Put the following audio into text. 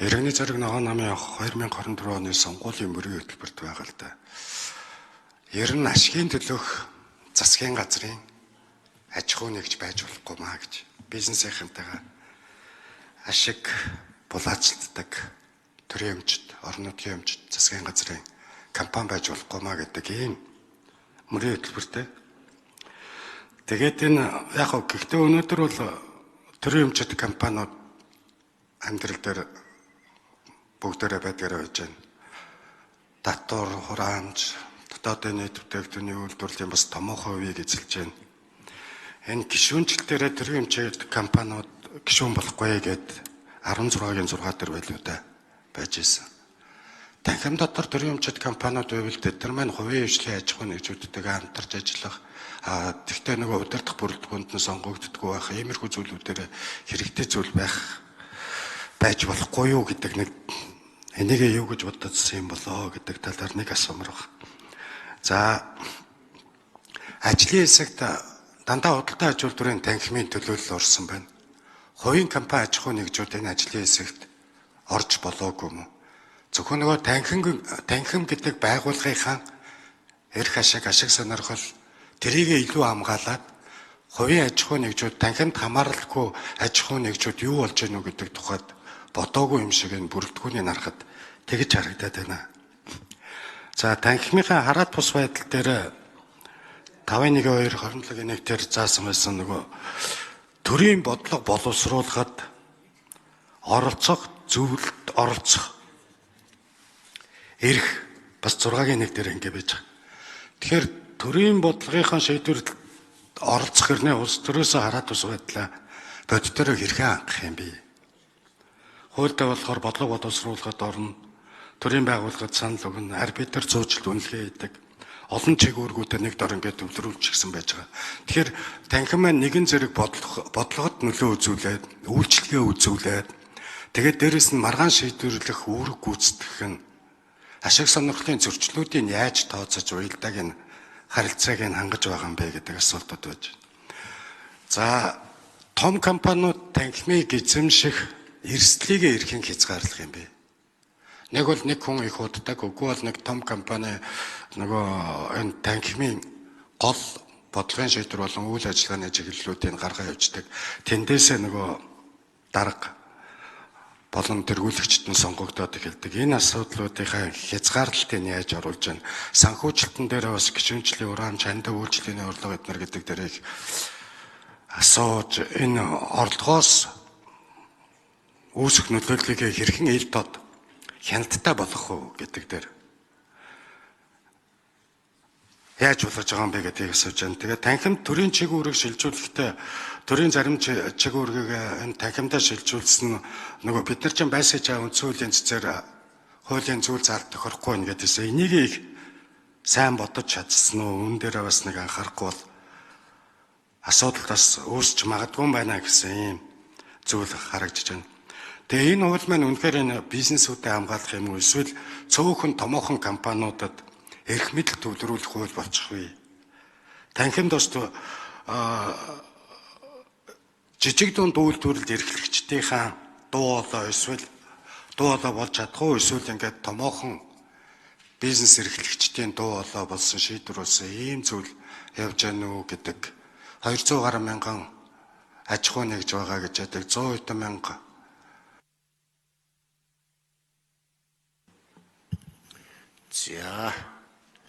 Иргэний зориг ногоон намын 2024 оны сонгуулийн мөрийн хөтөлбөрт байгаа л да. Ер нь ашигын төлөх засгийн газрын аж ахуй нэгж байж болохгүй маа гэж бизнесийнхэнтэйгээ ашиг булаацалддаг төрийн өмчт, орон нутгийн өмчт засгийн газрын компани байж болохгүй маа гэдэг ийм мөрийн хөтөлбөртэй. Тэгээд энэ яг гэхдээ өнөөдөр бол төрийн өмчт компаниуд амьдрал дээр бүгдээрээ байдгаараа байж байна. Татвар, хураамж, дотоодын нийт бүтээгдэхүүний үйлдвэрлэлийн бас томоохон хувийг эзэлж байна. Энэ гишүүнчлэлтээрээ төрийн өмчт компаниуд гишүүн болохгүй гэд 16-гийн 6 дээр байлуудаа байж исэн. Танхим дотор төрийн өмчт компаниуд байвал тэд нар маань хувийн хвшлийн аж ахуй нэгжүүдтэйгээ хамтарч ажиллах, тэгтээ нөгөө удирдах бүрэлдэхүүнд нь сонгогддоггүй байх, иймэрхүү зүйлүүдээр хэрэгтэй зүйл байж болохгүй юу гэдэг нэг энийг юу гэж боддсон юм болоо гэдэг талаар нэг асуумар баг. За ажлын хэсэгт дандаа худалдаа аж үйлдвэрийн танхимын төлөөлөл орсон байна. Хувийн компани аж ахуй нэгжүүд энэ ажлын хэсэгт орж болоогүй юм уу? Зөвхөн нөгөө танхим гэдэг байгууллагынхаа эрх ашиг сонирхол тэрийг илүү хамгаалаад хувийн аж ахуй нэгжүүд танхимд хамааралгүй аж ахуй нэгжүүд юу болж гэнэ үү гэдэг тухайд бодоогүй юм шиг энэ бүрэлдэхүүнийг харахад тэгж харагдаад байна. За танхимынхаа хараат бус байдал дээр 5.1.2 27.1-ээр заасан байсан нөгөө төрийн бодлого боловсруулахад оролцох, зөвлөлд оролцох эрх бас 6.1 дээр ингэ байж байгаа. Тэгэхээр төрийн бодлогынхаа шийдвэрлэлд оролцох хэрнээ улс төрөөсөө хараат бус байдлаа бодитоор хэрхэн хангах юм бэ? Хуультай болохоор бодлого боловсруулахад орно, төрийн байгууллагад санал өгнө, арбитр зуучлалт үнэлгээ хийдэг, олон чиглэлүүдээр нэг дор ингээд төвлөрүүлчихсэн байж байгаа. Тэгэхээр танхим маань нэгэн зэрэг бодлогод нөлөө үзүүлээд, үйлчлэгээ үзүүлээд, тэгээд дээрэс нь маргаан шийдвэрлэх үүрэг гүйцэтгэх нь ашиг сонирхлын зөрчлүүдийг яаж тооцож уялдааг нь харилцааг нь хангаж байгаа юм бэ гэдэг асуултууд байж байна. За том компаниуд танхимыг эзэмших эрсдлийг эрхэн хязгаарлах юм бэ? Нэг бол нэг хүн их уддаг, үгүй бол нэг том компани нөгөө энэ танхимын гол бодлогын шийдвэр болон үйл ажиллагааны чиглэлүүдийг гаргаа явьждаг. Тэндээсээ нөгөө дарга болон тэргүүлэгчд нь сонгогдоод эхэлдэг. Энэ асуудлуудынхаа хязгаарлалтыг яаж оруулж байна? Санхүүжилтэн дээр бас гишүүнчлийн ураамж, хандаа үйлчлэлийн орлого эднэр гэдэг дээрээ асууж энэ орлогоос үүсэх нөлөөллийг хэрхэн ил тод хяналттай болох уу гэдэг дээр яаж болгож байгаа юм бэ гэдгийг асууж байна. Тэгээд танхимд төрийн чиг үүрэг шилжүүлэхдээ төрийн зарим чиг үүргийг энэ танхимдаа шилжүүлсэн нөгөө бид нар чинь байсаж байгаа үндсэн хуулийн цэцээр хуулийн зүйл зал тохирохгүй нэгдээсээ энийг их сайн бодож чадсан уу? Үүн дээрээ бас нэг анхаарахгүй бол асуудал бас үүсч магадгүй байна гэсэн ийм зүйл харагдаж байна. Тэгээ энэ хууль маань үнэхээр энэ бизнесүүдэд хамгаалах юм уу? Эсвэл цөөхөн томоохон компаниудад эрх мэдэл төвлөрүүлэх хууль болчих вэ? Танхимд бас жижиг дунд үйлдвэрлэлд эрхлэгчдийнхаа дуу хоолой эсвэл дуу хоолой болж чадахгүй эсвэл ингээд томоохон бизнес эрхлэгчдийн дуу хоолой болсон шийдвэр болсон ийм зүйл явж гэнэ үү гэдэг 200 гаруй мянган аж ахуй нэгж байгаа гэж яддаг 100 хэдэн мянга. За